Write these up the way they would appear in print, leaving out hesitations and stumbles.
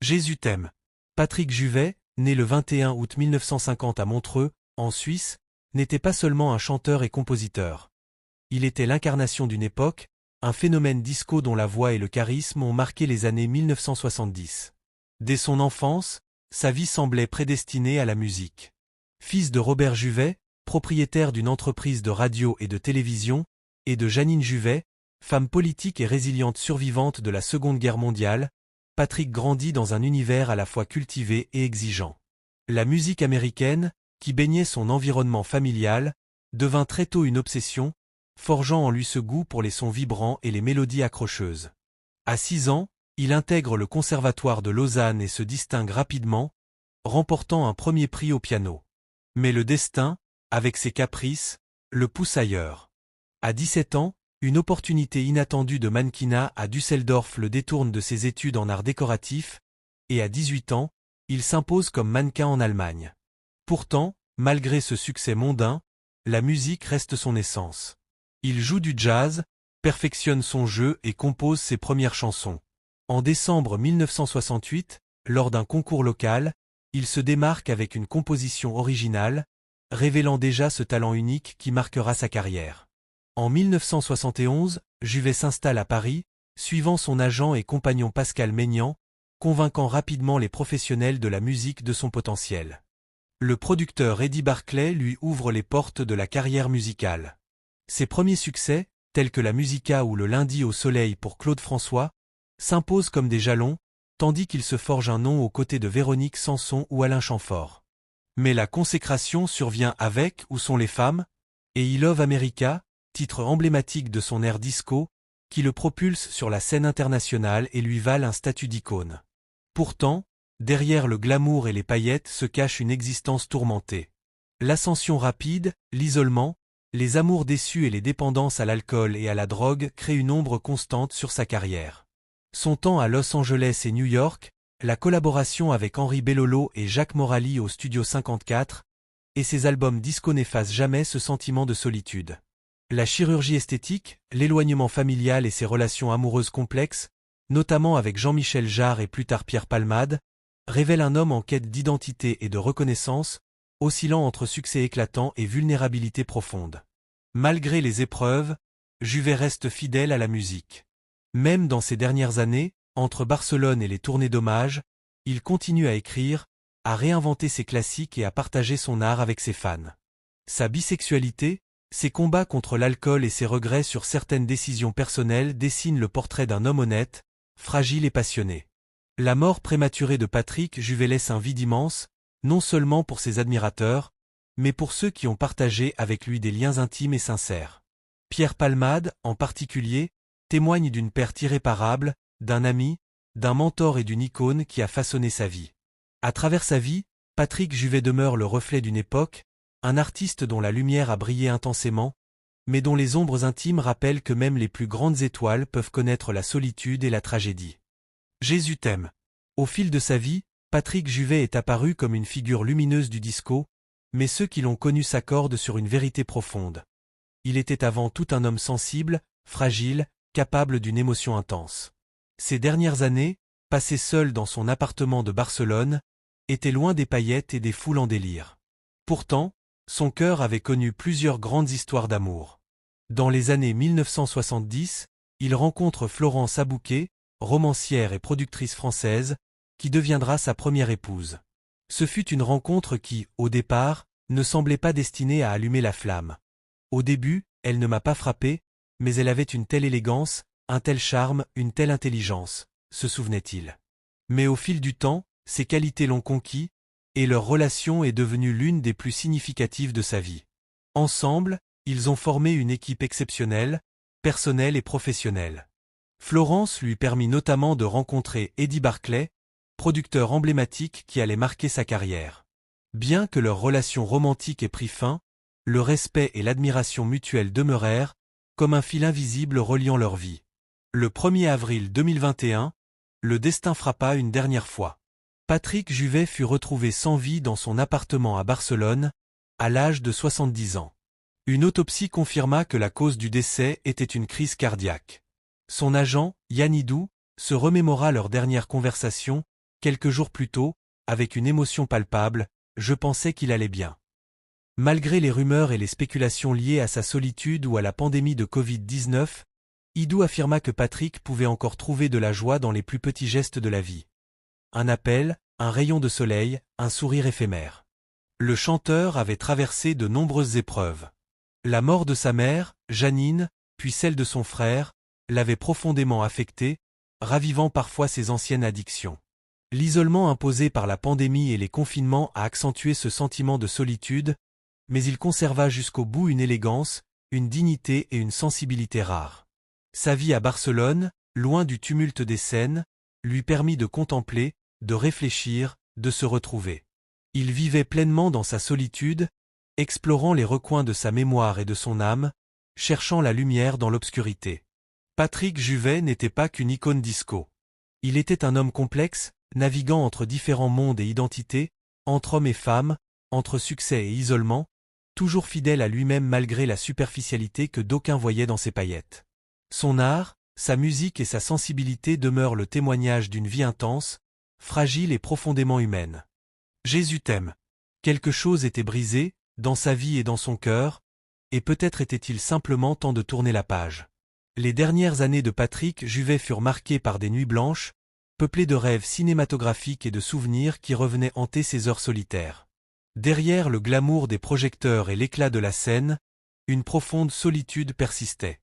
Jésus t'aime. Patrick Juvet, né le 21 août 1950 à Montreux, en Suisse, n'était pas seulement un chanteur et compositeur. Il était l'incarnation d'une époque, un phénomène disco dont la voix et le charisme ont marqué les années 1970. Dès son enfance, sa vie semblait prédestinée à la musique. Fils de Robert Juvet, propriétaire d'une entreprise de radio et de télévision, et de Janine Juvet, femme politique et résiliente survivante de la Seconde Guerre mondiale, Patrick grandit dans un univers à la fois cultivé et exigeant. La musique américaine, qui baignait son environnement familial, devint très tôt une obsession, forgeant en lui ce goût pour les sons vibrants et les mélodies accrocheuses. À 6 ans, il intègre le Conservatoire de Lausanne et se distingue rapidement, remportant un premier prix au piano. Mais le destin, avec ses caprices, le pousse ailleurs. À 17 ans, une opportunité inattendue de mannequinat à Düsseldorf le détourne de ses études en art décoratif, et à 18 ans, il s'impose comme mannequin en Allemagne. Pourtant, malgré ce succès mondain, la musique reste son essence. Il joue du jazz, perfectionne son jeu et compose ses premières chansons. En décembre 1968, lors d'un concours local, il se démarque avec une composition originale, révélant déjà ce talent unique qui marquera sa carrière. En 1971, Juvet s'installe à Paris, suivant son agent et compagnon Pascal Maignan, convainquant rapidement les professionnels de la musique de son potentiel. Le producteur Eddie Barclay lui ouvre les portes de la carrière musicale. Ses premiers succès, tels que la Musica ou le Lundi au soleil pour Claude François, s'imposent comme des jalons, tandis qu'il se forge un nom aux côtés de Véronique Sanson ou Alain Chamfort. Mais la consécration survient avec Où sont les femmes et I Love America, titre emblématique de son ère disco, qui le propulse sur la scène internationale et lui valent un statut d'icône. Pourtant, derrière le glamour et les paillettes se cache une existence tourmentée. L'ascension rapide, l'isolement, les amours déçus et les dépendances à l'alcool et à la drogue créent une ombre constante sur sa carrière. Son temps à Los Angeles et New York, la collaboration avec Henri Bellolo et Jacques Morali au Studio 54, et ses albums disco n'effacent jamais ce sentiment de solitude. La chirurgie esthétique, l'éloignement familial et ses relations amoureuses complexes, notamment avec Jean-Michel Jarre et plus tard Pierre Palmade, révèlent un homme en quête d'identité et de reconnaissance, oscillant entre succès éclatant et vulnérabilité profonde. Malgré les épreuves, Juvet reste fidèle à la musique. Même dans ses dernières années, entre Barcelone et les tournées d'hommage, il continue à écrire, à réinventer ses classiques et à partager son art avec ses fans. Sa bisexualité, ses combats contre l'alcool et ses regrets sur certaines décisions personnelles dessinent le portrait d'un homme honnête, fragile et passionné. La mort prématurée de Patrick Juvet laisse un vide immense, non seulement pour ses admirateurs, mais pour ceux qui ont partagé avec lui des liens intimes et sincères. Pierre Palmade, en particulier, témoigne d'une perte irréparable, d'un ami, d'un mentor et d'une icône qui a façonné sa vie. À travers sa vie, Patrick Juvet demeure le reflet d'une époque, un artiste dont la lumière a brillé intensément, mais dont les ombres intimes rappellent que même les plus grandes étoiles peuvent connaître la solitude et la tragédie. Jésus t'aime. Au fil de sa vie, Patrick Juvet est apparu comme une figure lumineuse du disco, mais ceux qui l'ont connu s'accordent sur une vérité profonde. Il était avant tout un homme sensible, fragile, capable d'une émotion intense. Ses dernières années, passées seul dans son appartement de Barcelone, étaient loin des paillettes et des foules en délire. Pourtant, son cœur avait connu plusieurs grandes histoires d'amour. Dans les années 1970, il rencontre Florence Abouquet, romancière et productrice française, qui deviendra sa première épouse. Ce fut une rencontre qui, au départ, ne semblait pas destinée à allumer la flamme. Au début, elle ne m'a pas frappé, mais elle avait une telle élégance, un tel charme, une telle intelligence, se souvenait-il. Mais au fil du temps, ses qualités l'ont conquis, et leur relation est devenue l'une des plus significatives de sa vie. Ensemble, ils ont formé une équipe exceptionnelle, personnelle et professionnelle. Florence lui permit notamment de rencontrer Eddie Barclay, producteur emblématique qui allait marquer sa carrière. Bien que leur relation romantique ait pris fin, le respect et l'admiration mutuelle demeurèrent, comme un fil invisible reliant leur vie. Le 1er avril 2021, le destin frappa une dernière fois. Patrick Juvet fut retrouvé sans vie dans son appartement à Barcelone, à l'âge de 70 ans. Une autopsie confirma que la cause du décès était une crise cardiaque. Son agent, Yann Hidou, se remémora leur dernière conversation, quelques jours plus tôt, avec une émotion palpable, je pensais qu'il allait bien. Malgré les rumeurs et les spéculations liées à sa solitude ou à la pandémie de Covid-19, Idou affirma que Patrick pouvait encore trouver de la joie dans les plus petits gestes de la vie. Un appel, un rayon de soleil, un sourire éphémère. Le chanteur avait traversé de nombreuses épreuves. La mort de sa mère, Janine, puis celle de son frère, l'avait profondément affecté, ravivant parfois ses anciennes addictions. L'isolement imposé par la pandémie et les confinements a accentué ce sentiment de solitude, mais il conserva jusqu'au bout une élégance, une dignité et une sensibilité rares. Sa vie à Barcelone, loin du tumulte des scènes, lui permit de contempler, de réfléchir, de se retrouver. Il vivait pleinement dans sa solitude, explorant les recoins de sa mémoire et de son âme, cherchant la lumière dans l'obscurité. Patrick Juvet n'était pas qu'une icône disco. Il était un homme complexe, naviguant entre différents mondes et identités, entre hommes et femmes, entre succès et isolement, toujours fidèle à lui-même malgré la superficialité que d'aucuns voyaient dans ses paillettes. Son art, sa musique et sa sensibilité demeurent le témoignage d'une vie intense, fragile et profondément humaine. Jésus t'aime. Quelque chose était brisé, dans sa vie et dans son cœur, et peut-être était-il simplement temps de tourner la page. Les dernières années de Patrick Juvet furent marquées par des nuits blanches, peuplées de rêves cinématographiques et de souvenirs qui revenaient hanter ses heures solitaires. Derrière le glamour des projecteurs et l'éclat de la scène, une profonde solitude persistait.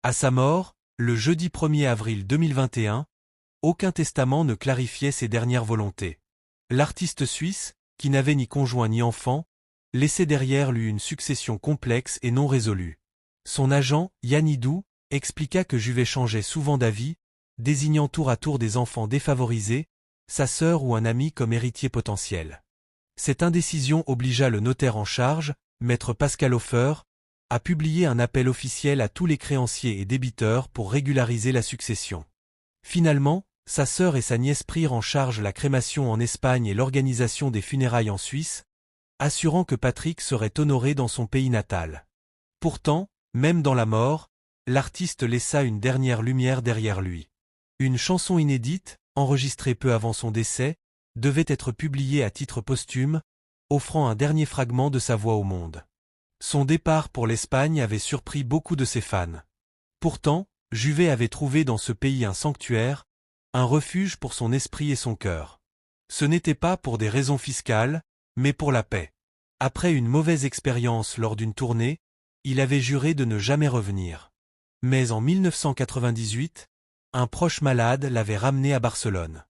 À sa mort, le jeudi 1er avril 2021, aucun testament ne clarifiait ses dernières volontés. L'artiste suisse, qui n'avait ni conjoint ni enfant, laissait derrière lui une succession complexe et non résolue. Son agent, Yann Idou, expliqua que Juvet changeait souvent d'avis, désignant tour à tour des enfants défavorisés, sa sœur ou un ami comme héritier potentiel. Cette indécision obligea le notaire en charge, maître Pascal Hofer, à publier un appel officiel à tous les créanciers et débiteurs pour régulariser la succession. Finalement, sa sœur et sa nièce prirent en charge la crémation en Espagne et l'organisation des funérailles en Suisse, assurant que Patrick serait honoré dans son pays natal. Pourtant, même dans la mort, l'artiste laissa une dernière lumière derrière lui. Une chanson inédite, enregistrée peu avant son décès, devait être publiée à titre posthume, offrant un dernier fragment de sa voix au monde. Son départ pour l'Espagne avait surpris beaucoup de ses fans. Pourtant, Juvet avait trouvé dans ce pays un sanctuaire, un refuge pour son esprit et son cœur. Ce n'était pas pour des raisons fiscales, mais pour la paix. Après une mauvaise expérience lors d'une tournée, il avait juré de ne jamais revenir. Mais en 1998, un proche malade l'avait ramené à Barcelone.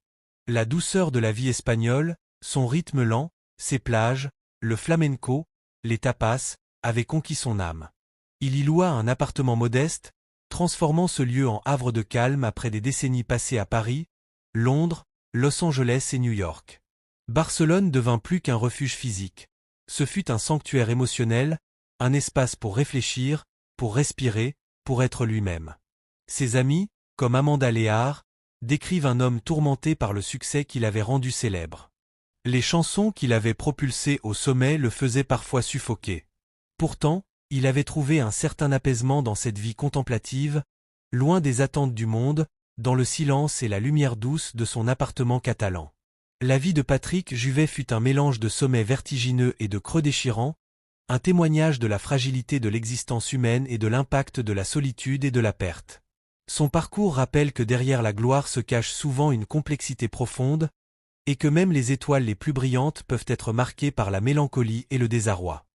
La douceur de la vie espagnole, son rythme lent, ses plages, le flamenco, les tapas, avaient conquis son âme. Il y loua un appartement modeste, transformant ce lieu en havre de calme après des décennies passées à Paris, Londres, Los Angeles et New York. Barcelone devint plus qu'un refuge physique. Ce fut un sanctuaire émotionnel, un espace pour réfléchir, pour respirer, pour être lui-même. Ses amis, comme Amanda Léard, décrivent un homme tourmenté par le succès qui l'avait rendu célèbre. Les chansons qui l'avaient propulsé au sommet le faisaient parfois suffoquer. Pourtant, il avait trouvé un certain apaisement dans cette vie contemplative, loin des attentes du monde, dans le silence et la lumière douce de son appartement catalan. La vie de Patrick Juvet fut un mélange de sommets vertigineux et de creux déchirants, un témoignage de la fragilité de l'existence humaine et de l'impact de la solitude et de la perte. Son parcours rappelle que derrière la gloire se cache souvent une complexité profonde, et que même les étoiles les plus brillantes peuvent être marquées par la mélancolie et le désarroi.